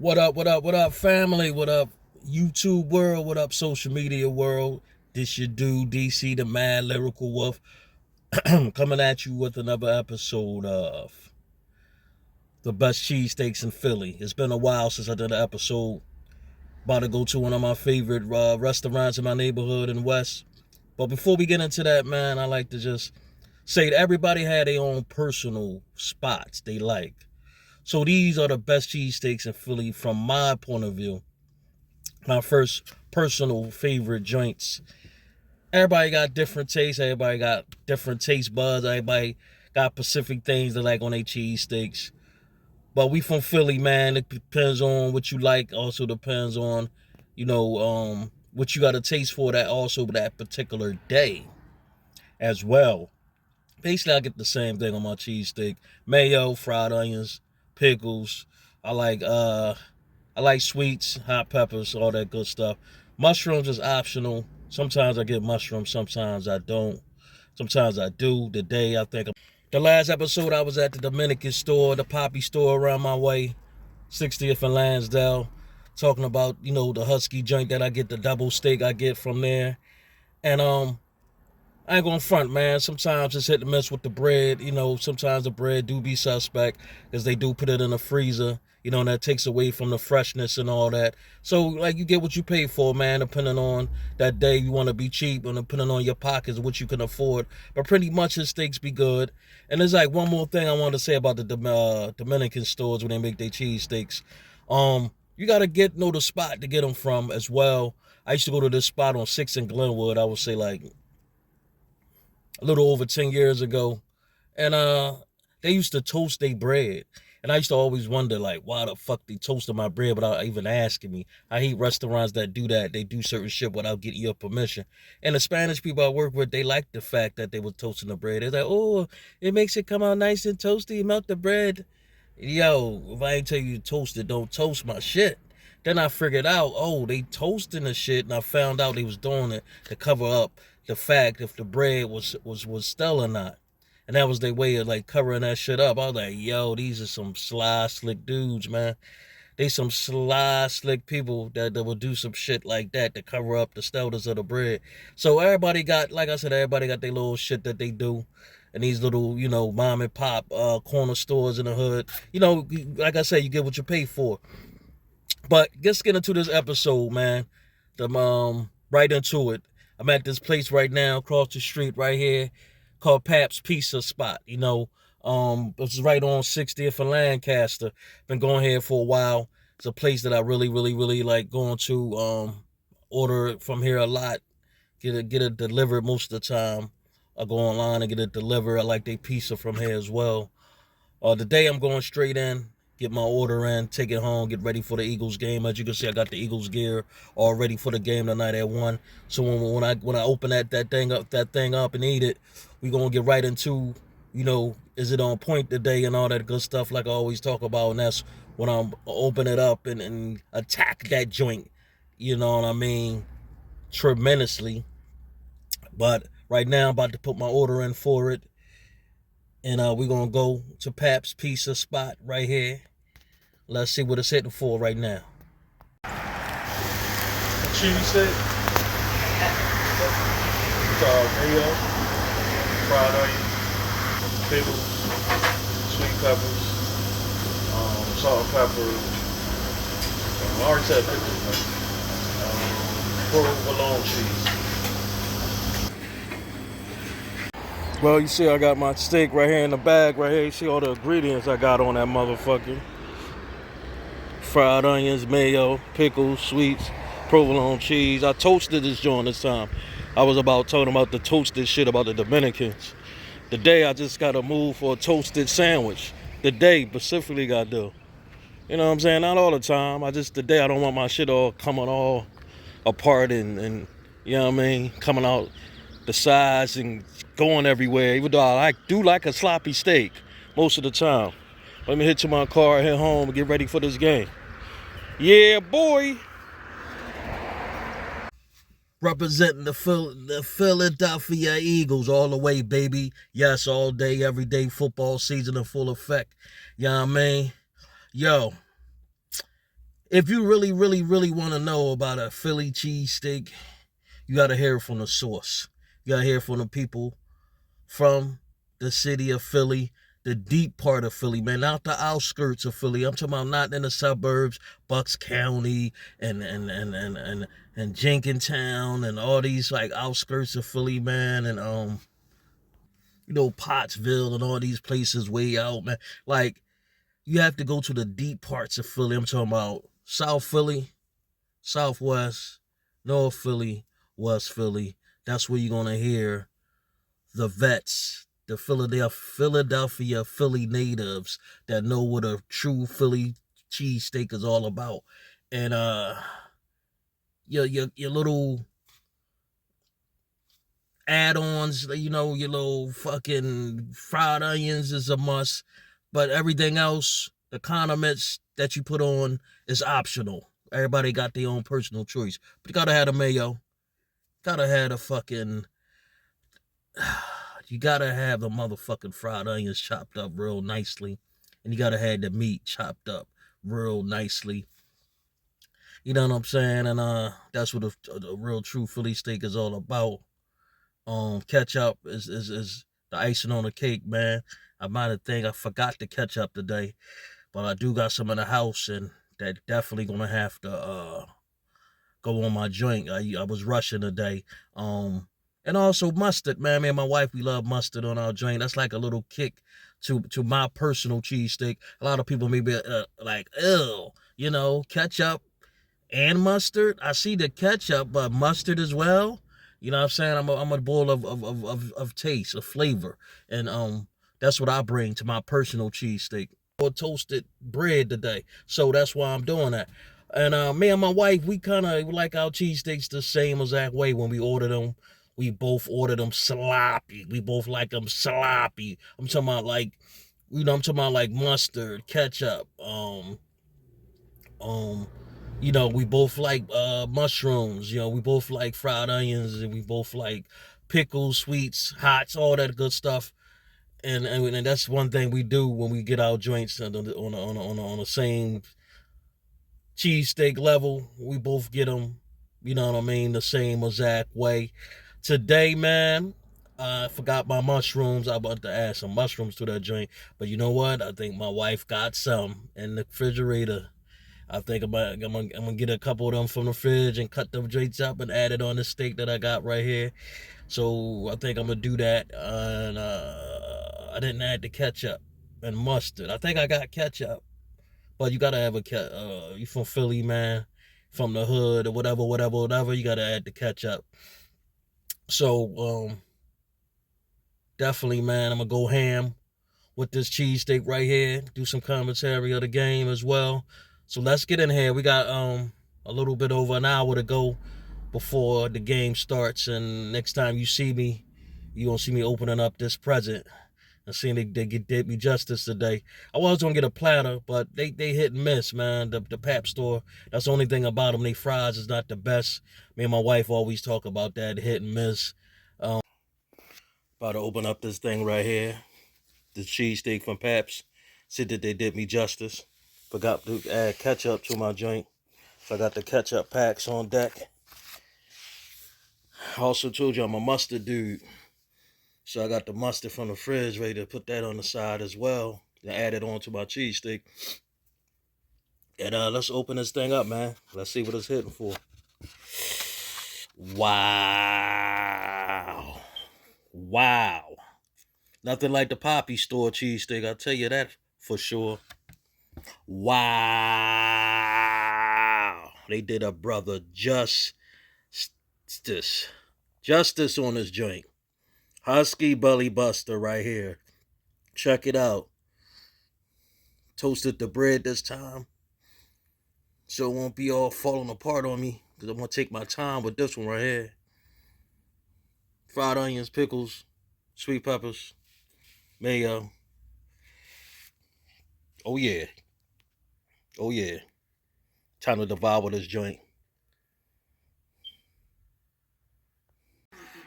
What up, what up, what up, family? What up, YouTube world? What up, social media world? This your dude, DC, the Mad Lyrical Wolf, coming at you with another episode of the best cheesesteaks in Philly. It's been a while since I did an episode. About to go to one of my favorite restaurants in my neighborhood in West. But before we get into that, man, I like to just say that everybody had their own personal spots they like. So these are the best cheesesteaks in Philly from my point of view. My first personal favorite joints. Everybody got different tastes. Everybody got different taste buds. Everybody got specific things they like on their cheesesteaks. But we from Philly, man. It depends on what you like. Also depends on, what you got a taste for that also that particular day as well. Basically, I get the same thing on my cheesesteak. Mayo, fried onions, pickles. I like I like sweets, hot peppers, all that good stuff. Mushrooms is optional. Sometimes I get mushrooms, sometimes I don't. Sometimes I do. Today, I think the last episode I was at the Dominican store, the Poppy store around my way, 60th and Lansdale, talking about, the Husky joint that I get, the double steak I get from there. And I ain't gonna front, man. Sometimes it's hit and miss with the bread. Sometimes the bread do be suspect because they do put it in the freezer, and that takes away from the freshness and all that. So, like, you get what you pay for, man, depending on that day you want to be cheap and depending on your pockets, what you can afford. But pretty much his steaks be good. And there's like one more thing I want to say about the Dominican stores when they make their cheesesteaks. You got to know the spot to get them from as well. I used to go to this spot on 6th and Glenwood, I would say like a little over 10 years ago. And they used to toast their bread. And I used to always wonder, like, why the fuck they toasted my bread without even asking me. I hate restaurants that do that. They do certain shit without getting your permission. And the Spanish people I work with, they like the fact that they were toasting the bread. They're like, oh, it makes it come out nice and toasty. You melt the bread. Yo, if I ain't tell you to toast it, don't toast my shit. Then I figured out, oh, they toasting the shit, and I found out they was doing it to cover up the fact if the bread was stale or not. And that was their way of like covering that shit up. I was like, yo, these are some sly, slick dudes, man. They some sly, slick people that will do some shit like that to cover up the staleness of the bread. So everybody got, like I said, everybody got their little shit that they do. And these little, mom and pop corner stores in the hood. Like I said, you get what you pay for. But let's get into this episode, man. Right into it. I'm at this place right now, across the street right here, called Papps Pizza Spot. It's right on 60th and Lancaster. Been going here for a while. It's a place that I really, really, really like going to. Order it from here a lot. Get it delivered most of the time. I go online and get it delivered. I like their pizza from here as well. Today I'm going straight in, get my order in, take it home, get ready for the Eagles game. As you can see, I got the Eagles gear all ready for the game tonight at 1. So when I open that thing up and eat it, we gonna get right into, is it on point today and all that good stuff like I always talk about. And that's when I'm open it up and attack that joint. You know what I mean? Tremendously. But right now, I'm about to put my order in for it. And we're going to go to Pap's Pizza Spot right here. Let's see what it's hitting for right now. Cheesesteak. Mayo, fried onions, pickles, sweet peppers, salt and pepper. I already said pickles, man. Provolone cheese. Well, you see I got my steak right here in the bag right here. You see all the ingredients I got on that motherfucker. Fried onions, mayo, pickles, sweets, provolone cheese. I toasted this joint this time. I was talking about the toasted shit about the Dominicans. Today I just got to move for a toasted sandwich. Today specifically got to. You know what I'm saying? Not all the time. Today I don't want my shit all coming all apart and you know what I mean? Coming out the sides and going everywhere, even though I do like a sloppy steak most of the time. Let me hit to my car, head home, and get ready for this game. Yeah, boy. Representing the Philadelphia Eagles all the way, baby. Yes, all day, every day, football season in full effect. You know what I mean? Yo, if you really, really, really want to know about a Philly cheesesteak, you got to hear it from the source. You got to hear from the people from the city of Philly, the deep part of Philly, man, not the outskirts of Philly. I'm talking about not in the suburbs, Bucks County and Jenkintown and all these like outskirts of Philly, man, and Pottsville and all these places way out, man. Like you have to go to the deep parts of Philly. I'm talking about South Philly, Southwest, North Philly, West Philly. That's where you're gonna hear the vets, the Philadelphia Philly natives that know what a true Philly cheesesteak is all about. And your little add-ons, your little fucking fried onions is a must, but everything else, the condiments that you put on is optional. Everybody got their own personal choice. But you gotta have the mayo, gotta have the fucking you gotta have the motherfucking fried onions chopped up real nicely. And you gotta have the meat chopped up real nicely. You know what I'm saying? And that's what a real true Philly steak is all about. Ketchup is the icing on the cake, man. I might have think I forgot the ketchup today, but I do got some in the house, and that definitely gonna have to go on my joint. I was rushing today. And also mustard, man. Me and my wife, we love mustard on our joint. That's like a little kick to my personal cheesesteak. A lot of people may be like, ew, ketchup and mustard. I see the ketchup, but mustard as well. You know what I'm saying? I'm a bowl of taste, of flavor. And that's what I bring to my personal cheesesteak. Or toasted bread today. So that's why I'm doing that. And me and my wife, we kind of like our cheesesteaks the same exact way when we order them. We both order them sloppy. We both like them sloppy. I'm talking about like, mustard, ketchup, um, we both like mushrooms. We both like fried onions, and we both like pickles, sweets, hots, all that good stuff. And that's one thing we do when we get our joints on the same cheesesteak level. We both get them, you know what I mean, the same exact way. Today, man, I forgot my mushrooms. I about to add some mushrooms to that joint, but you know what? I think my wife got some in the refrigerator. I think I'm gonna get a couple of them from the fridge and cut them joints up and add it on the steak that I got right here. So I think I'm gonna do that. And I didn't add the ketchup and mustard. I think I got ketchup, but you gotta have you from Philly, man, from the hood or whatever. You gotta add the ketchup. So definitely, man, I'm gonna go ham with this cheesesteak right here. Do some commentary of the game as well. So let's get in here. We got a little bit over an hour to go before the game starts. And next time you see me, you gonna see me opening up this present. And seeing they did me justice today. I was gonna get a platter, but they hit and miss, man. The Pap store. That's the only thing about them. They fries is not the best. Me and my wife always talk about that hit and miss. About to open up this thing right here. The cheesesteak from Papps. Said that they did me justice. Forgot to add ketchup to my joint. So I got the ketchup packs on deck. I also told you I'm a mustard dude. So I got the mustard from the fridge ready to put that on the side as well. And add it onto my cheesesteak. And let's open this thing up, man. Let's see what it's hitting for. Wow. Wow. Nothing like the Poppy store cheesesteak, I'll tell you that for sure. Wow. They did a brother justice on this joint. Husky Belly Buster right here. Check it out. Toasted the bread this time, so it won't be all falling apart on me, because I'm going to take my time with this one right here. Fried onions, pickles, sweet peppers, mayo. Oh yeah. Oh yeah. Time to devour this joint.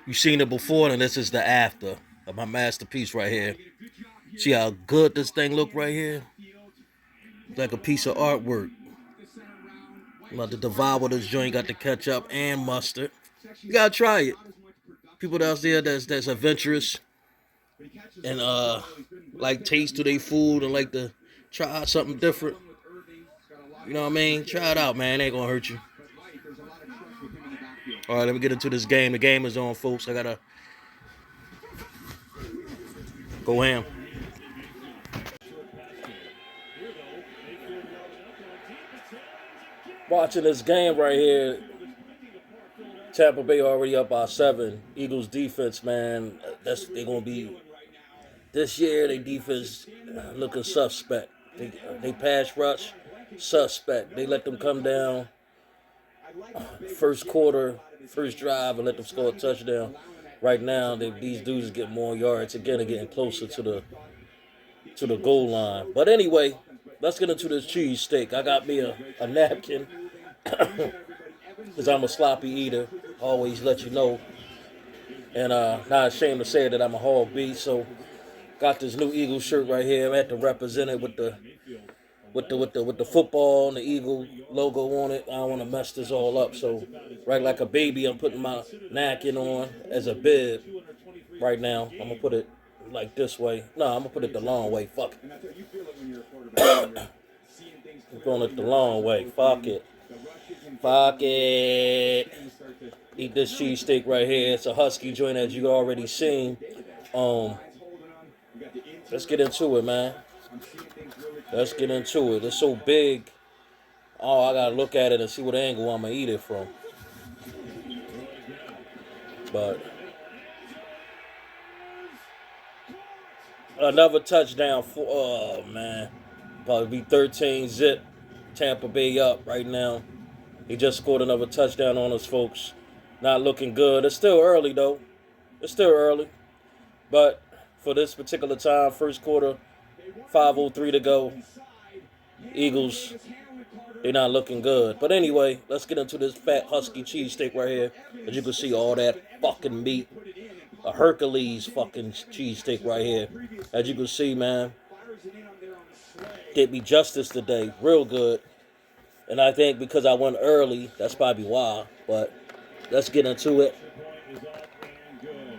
You've seen it before, and this is the after of my masterpiece right here. See how good this thing look right here? Like a piece of artwork. I'm about to devour this joint. Got the ketchup and mustard. You gotta try it. People out there that's adventurous and like taste to their food and like to try something different. You know what I mean? Try it out, man. It ain't gonna hurt you. All right, let me get into this game. The game is on, folks. I gotta go ham. Watching this game right here. Tampa Bay already up by 7. Eagles defense, man. They're gonna be this year. Their defense looking suspect. They pass rush suspect. They let them come down first quarter, first drive, and let them score a touchdown. Right now, these dudes get more yards. Again, they're getting closer to the goal line. But anyway, let's get into this cheesesteak. I got me a napkin because I'm a sloppy eater. Always let you know. And not ashamed to say that I'm a hog beast. So got this new Eagle shirt right here. I had to represent it with the football and the Eagle logo on it. I don't want to mess this all up. So right like a baby, I'm putting my napkin on as a bib right now. I'm gonna put it like this way. No, I'm gonna put it the long way. Fuck it. I'm going it the long way. Fuck it. Fuck it. Eat this cheesesteak right here. It's a husky joint as you already seen. Let's get into it, man. Let's get into it. It's so big. Oh, I gotta look at it and see what angle I'm gonna eat it from. But another touchdown for man. Probably be 13-zip. Tampa Bay up right now. He just scored another touchdown on us, folks. Not looking good. It's still early, though. It's still early. But for this particular time, first quarter, 5:03 to go. Eagles, they're not looking good. But anyway, let's get into this fat husky cheesesteak right here. As you can see, all that fucking meat. A Hercules fucking cheesesteak right here. As you can see, man, did me justice today. Real good. And I think because I went early, that's probably why. But let's get into it.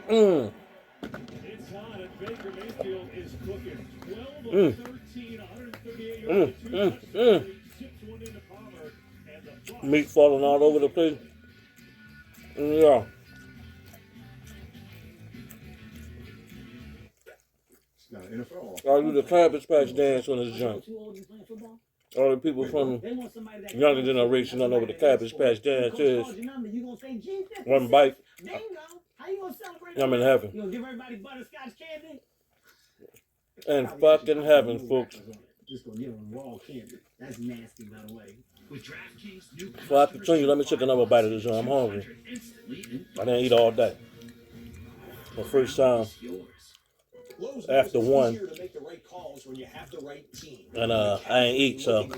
Mm. Meat falling all over the place. Yeah. I'll do the Cabbage Patch dance on this jump. All the people from younger generation don't know what the Cabbage Patch dance is. One bite, I'm in heaven. And fucking heaven, folks. So I continue. Let me take another bite of this. I'm hungry. I didn't eat all day. The first time after 1. And I ain't eat, so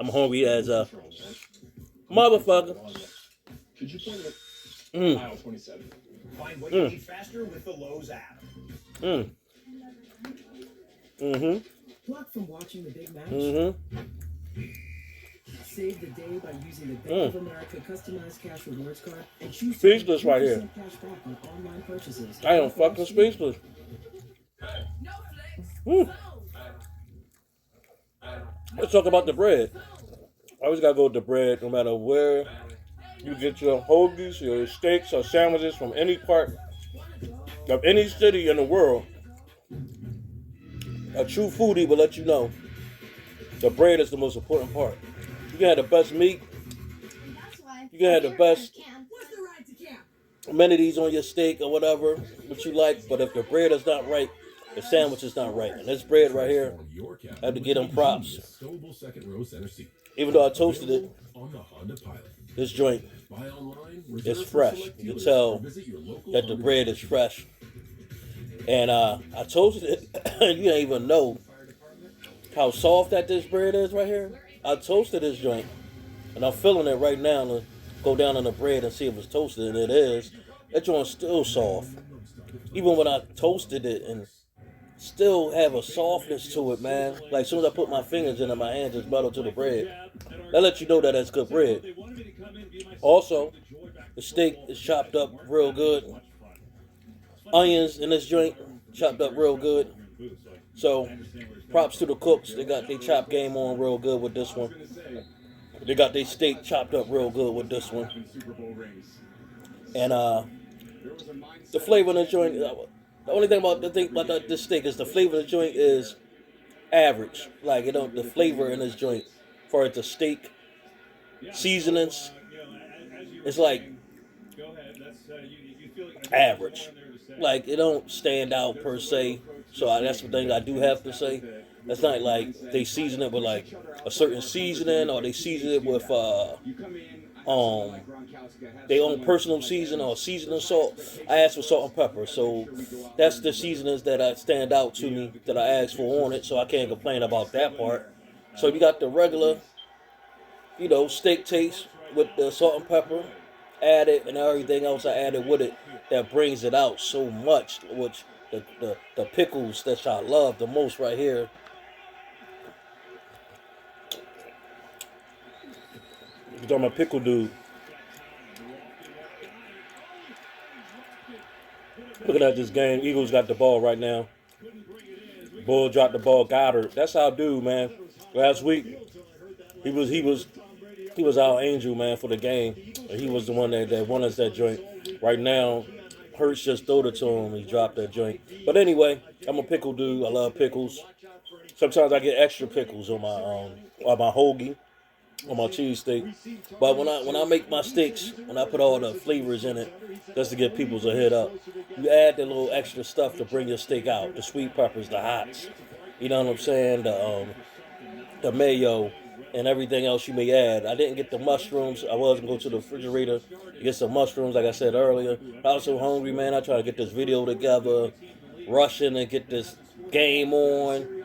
I'm hungry as a motherfucker. Find what you need faster with the Lowe's app. Blocked from watching the big match. Save the day by using the Bank of America customized cash rewards card and choose speechless right here. cash back on online purchases. I am fucking speechless. Let's talk about the bread. I always gotta go with the bread, no matter where you get your hoagies, your steaks, or sandwiches from any part of any city in the world. A true foodie will let you know the bread is the most important part. You can have the best meat. You can have the best amenities on your steak or whatever, what you like. But if the bread is not right, the sandwich is not right. And this bread right here, I have to give them props. Even though I toasted it, this joint is fresh. You can tell that the bread is fresh. And I toasted it, and you don't even know how soft that this bread is right here. I toasted this joint, and I'm feeling it right now to go down on the bread and see if it's toasted, and it is. That joint's still soft. Even when I toasted it and still have a softness to it, man. Like as soon as I put my fingers in it, my hands just butter to the bread. That lets you know that that's good bread. Also, the steak is chopped up real good. Onions in this joint chopped up real good. So, props to the cooks. They got their chop game on real good with this one. They got their steak chopped up real good with this one. And the flavor in the joint. The only thing about this steak is the flavor of the joint is average. Like it don't the flavor in this joint for it the steak seasonings. It's like average. Like it don't stand out per se. So that's the thing I do have to say. It's not like they season it with like a certain seasoning or they season it with their own personal season or seasoning salt. I asked for salt and pepper, so that's the seasonings that stand out to me that I asked for on it. So I can't complain about that part. So you got the regular, steak taste with the salt and pepper added and everything else I added with it that brings it out so much. Which the pickles that I love the most right here. I'm a pickle dude. Looking at this game, Eagles got the ball right now. Bull dropped the ball, Goddard. That's our dude, man. Last week, he was our angel, man, for the game. He was the one that won us that joint. Right now, Hurts just throwed it to him. He dropped that joint. But anyway, I'm a pickle dude. I love pickles. Sometimes I get extra pickles on my hoagie, on my cheesesteak. But when I make my steaks, when I put all the flavors in it, just to give people's a hit up, you add the little extra stuff to bring your steak out. The sweet peppers, the hots. You know what I'm saying? The mayo and everything else you may add. I didn't get the mushrooms. I was going to go to the refrigerator to get some mushrooms, like I said earlier. I was so hungry, man. I tried to get this video together, rushing and get this game on.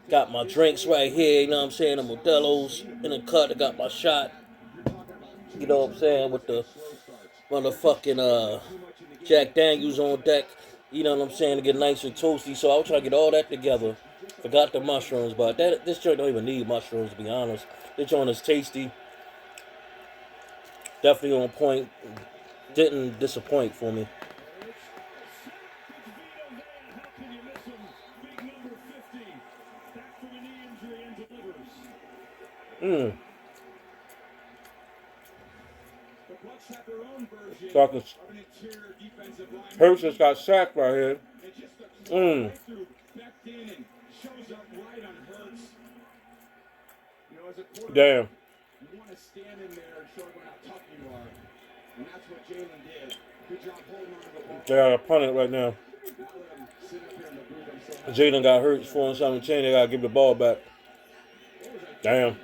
Got my drinks right here, you know what I'm saying? The Modelo's in the cut. I got my shot, you know what I'm saying, with the motherfucking Jack Daniels on deck, you know what I'm saying, to get nice and toasty. So I was trying to get all that together. Forgot the mushrooms, but this joint don't even need mushrooms, to be honest. This joint is tasty. Definitely on point. Didn't disappoint for me. Talking. Hurts just got sacked right here. Damn. You want to stand in there and show everyone how tough you are. And that's what Jalen did. Good job holding on to the ball. They got a punt it right now. Jalen got hurt, 4-17. They got to give the ball back. Damn.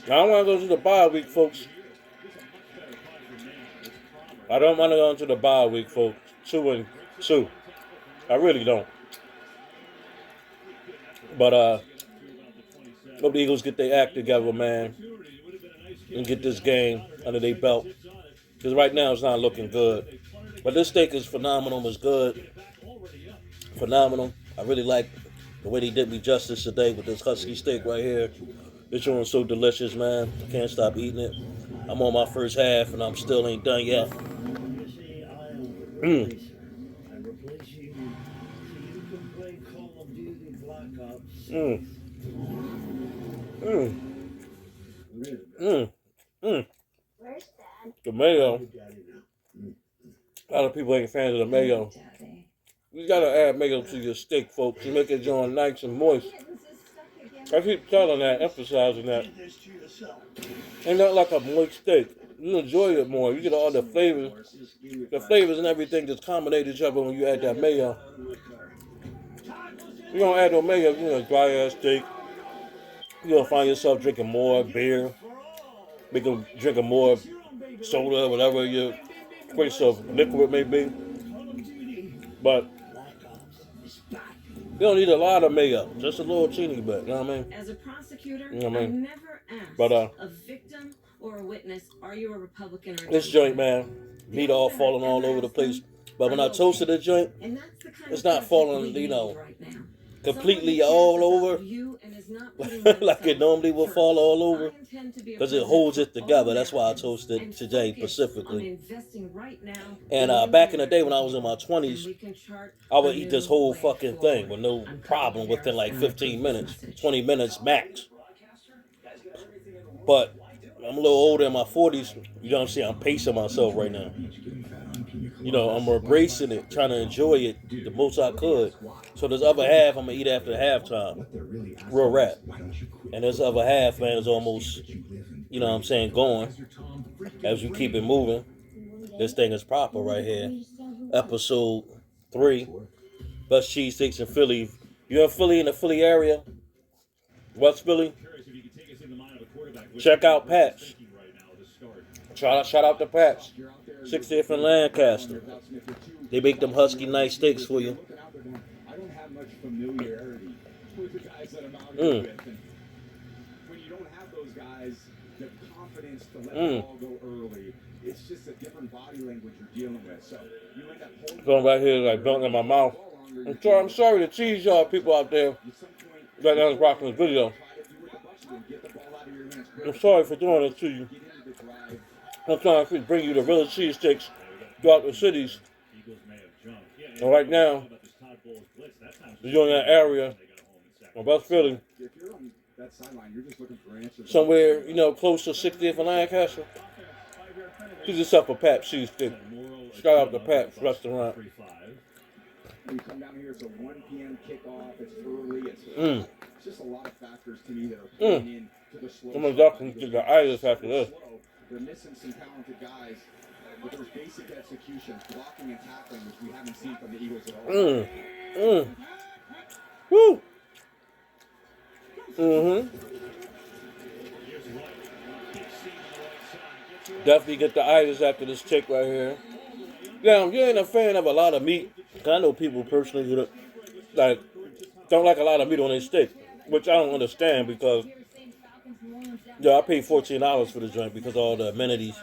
I don't want to go to the bye week, folks. I don't want to go into the bye week, folks. 2-2. I really don't. But hope the Eagles get their act together, man, and get this game under their belt. Because right now it's not looking good. But this steak is phenomenal. It's good. Phenomenal. I really like the way they did me justice today with this husky steak right here. This one's so delicious, man. I can't stop eating it. I'm on my first half and I'm still ain't done yet. The mayo. A lot of people ain't fans of the mayo. You gotta add mayo to your steak, folks, to make it joint nice and moist. I keep telling that, emphasizing that. Ain't nothing like a moist steak. You enjoy it more. You get all the flavors. The flavors and everything just combine each other when you add that mayo. You don't add no mayo, dry ass steak. You're gonna find yourself drinking more beer, drinking more soda, whatever your choice of liquid may be. But you don't need a lot of mayo, just a little teeny bit, you know what I mean? As a prosecutor, you know what I mean? I never asked But, a victim or a witness, are you a Republican or a this joint, man, meat all falling all over the place. But when I toasted this joint, it's not falling, completely all over like it normally will fall all over, because it holds it together. That's why I toasted today specifically. And back in the day when I was in my 20s, I would eat this whole fucking thing with no problem within like 15 minutes, 20 minutes max. But I'm a little older in my 40s. You know what I'm saying? I'm pacing myself right now. I'm embracing it, trying to enjoy it the most I could. So this other half, I'm going to eat after halftime. Real rap. And this other half, man, is almost, going. As you keep it moving. This thing is proper right here. Episode 3. Best cheesesteaks in Philly. You're in Philly, in the Philly area, West Philly, check out Papps. Shout out to Papps. 60th and Lancaster. They make them husky nice steaks for you. I don't have much familiarity with the guys that I'm out with. And when you don't have those guys, the confidence to let the ball go early, it's just a different body language you're dealing with. So you end up holding going right here like burnt in my mouth. I'm sorry to tease y'all people out there that was watching this video. I'm sorry for doing it to you. I'm trying to bring you the real cheesesteaks throughout the cities. And right now, you're in that area of West Philly, somewhere, close to 60th and Lancaster. Get yourself a Papps cheesesteak. Shout out to Papps restaurant. You come down here, it's a 1 p.m. kickoff, it's early, it's just a lot of factors to me that are playing in to the slow. I'm going to get the itis after this. They're missing some talented guys, but there's basic execution, blocking and tackling, which we haven't seen from the Eagles at all. Woo! Definitely get the itis after this chick right here. Now, you ain't a fan of a lot of meat. I know people personally who don't like a lot of meat on their steak, which I don't understand because I paid $14 for the joint because all the amenities,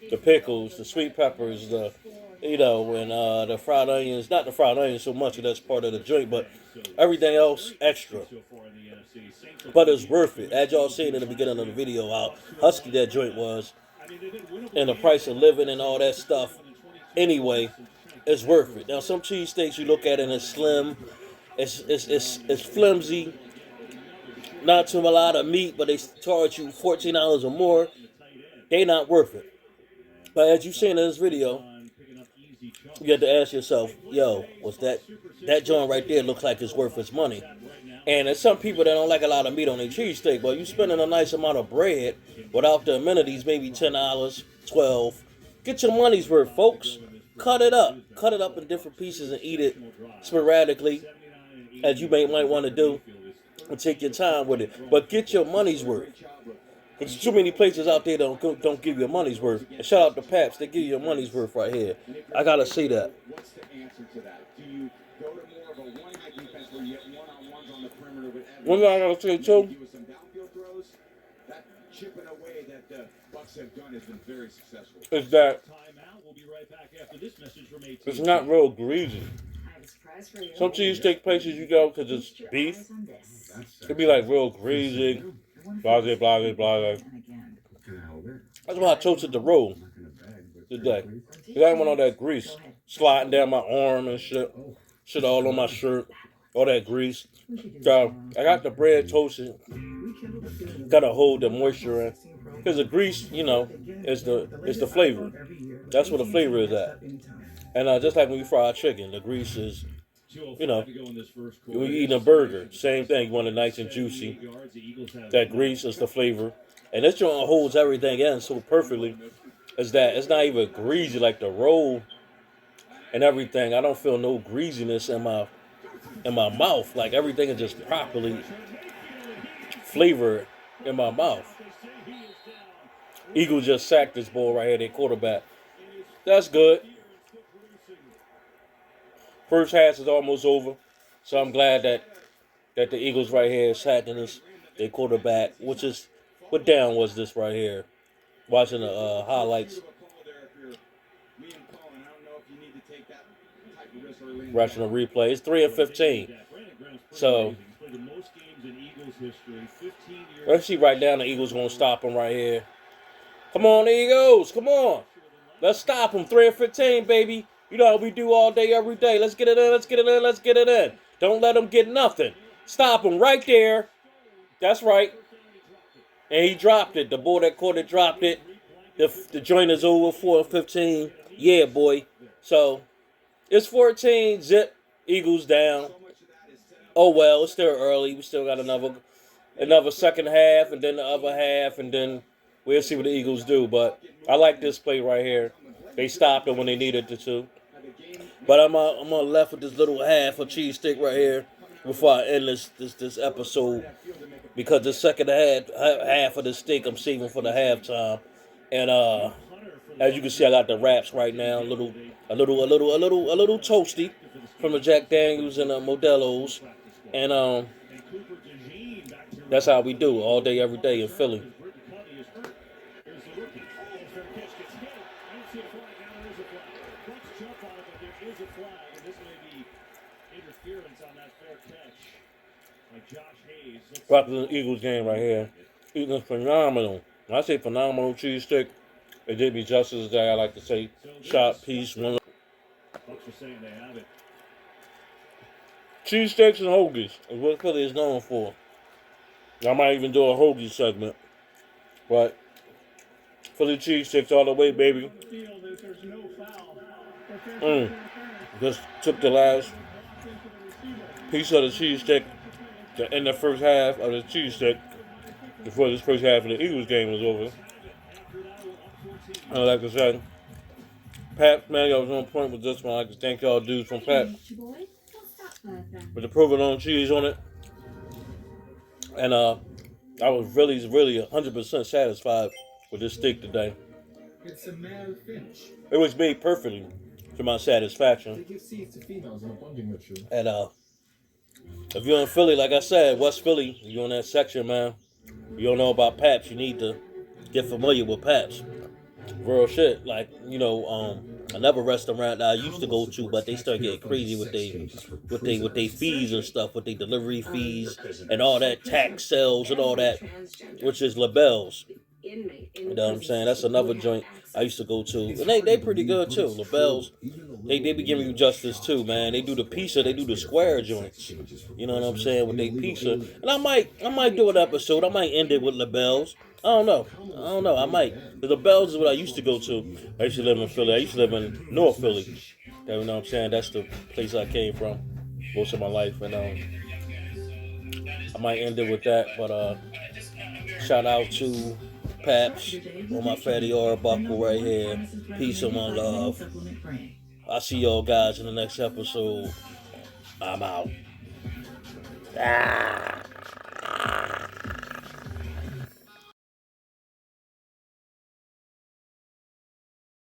the pickles, the sweet peppers, and the fried onions. Not the fried onions so much, that's part of the joint, but everything else extra. But it's worth it. As y'all seen in the beginning of the video, how husky that joint was, and the price of living and all that stuff. Anyway, it's worth it. Now, some cheesesteaks you look at and it's slim, it's flimsy, not too a lot of meat, but they charge you $14 or more. They not worth it. But as you seen in this video, you have to ask yourself, was that joint right there looks like it's worth its money? And there's some people that don't like a lot of meat on their cheesesteak, but you spending a nice amount of bread without the amenities, maybe $10, $12. Get your money's worth, folks. Cut it up in different pieces and eat it sporadically, as you might want to do, and take your time with it. But get your money's worth. There's too many places out there that don't give you your money's worth. And shout out to Papps, they give you your money's worth right here. I gotta say that. What's the answer to that? Do you go to more of a one-high defense where you get one-on-ones on the perimeter with Evans? One thing I gotta say too, With some downfield throws, that chipping away that the Bucs have done has been very successful. is that it's not real greasy. Some cheesesteak places you go because it's beef, it be like real greasy, blase, blase, blase. That's why I toasted the roll today. Because I didn't want all that grease sliding down my arm and shit all on my shirt, all that grease. So I got the bread toasted, gotta hold the moisture in. Because the grease, is the flavor. That's what the flavor is at. And just like when you fry chicken, the grease is, when you're eating a burger, same thing. You want it nice and juicy. That grease is the flavor. And this joint holds everything in so perfectly. Is that it's not even greasy like the roll and everything. I don't feel no greasiness in my mouth. Like everything is just properly flavored in my mouth. Eagles just sacked this ball right here, their quarterback. That's good. First half is almost over, so I'm glad that the Eagles right here is sacking this their quarterback. What down was this right here? Watching the highlights. Rushing the replay. It's 3-15. So let's see right now the Eagles gonna stop him right here. Come on, Eagles. Come on. Let's stop him. 3-15, baby. You know how we do all day, every day. Let's get it in. Let's get it in. Let's get it in. Don't let him get nothing. Stop him right there. That's right. And he dropped it. The boy that caught it dropped it. The joint is over 4-15. Yeah, boy. So it's 14. Zip. Eagles down. Oh well, it's still early. We still got another second half, and then the other half, and then we'll see what the Eagles do. But I like this play right here. They stopped it when they needed to. But I'm left with this little half of cheesesteak right here before I end this episode, because the second half of the steak I'm saving for the halftime. And as you can see, I got the wraps right now, a little toasty from the Jack Daniels and the Modelo's, and that's how we do all day, every day in Philly. Back to the Eagles game right here. Eating phenomenal. When I say phenomenal cheesesteak, it did me justice today. I like to say shot piece. One. Cheesesteaks and hoagies is what Philly is known for. I might even do a hoagie segment. But Philly cheesesteaks all the way, baby. Just took the last piece of the cheesesteak to end the first half of the cheesesteak before this first half of the Eagles game was over. I like to say, Pat, man, I was on point with this one. I like to thank y'all dudes from Pat with the provolone cheese on it. And I was really 100% satisfied with this steak today. It's a male finch. It was made perfectly to my satisfaction. They give seeds to females in a bonding ritual. And if you're in Philly, like I said, West Philly, you're in that section, man. You don't know about papps, you need to get familiar with papps. Real shit. Like, another restaurant that I used to go to, but they start getting crazy with they fees and stuff, with their delivery fees and all that, tax sales and all that, which is LaBelle's. You know what I'm saying? That's another joint I used to go to. And they pretty good too. LaBelle's, they be giving you justice too, man. They do the pizza, they do the square joints. You know what I'm saying? With their pizza. And I might do an episode. I might end it with LaBelle's. I don't know. I might. The LaBelle's is what I used to go to. I used to live in Philly. I used to live in North Philly. You know what I'm saying? That's the place I came from most of my life. And I might end it with that. But shout out to Papps on my Fatty Arbuckle right here. Peace and one love. I'll see y'all guys in the next episode. I'm out.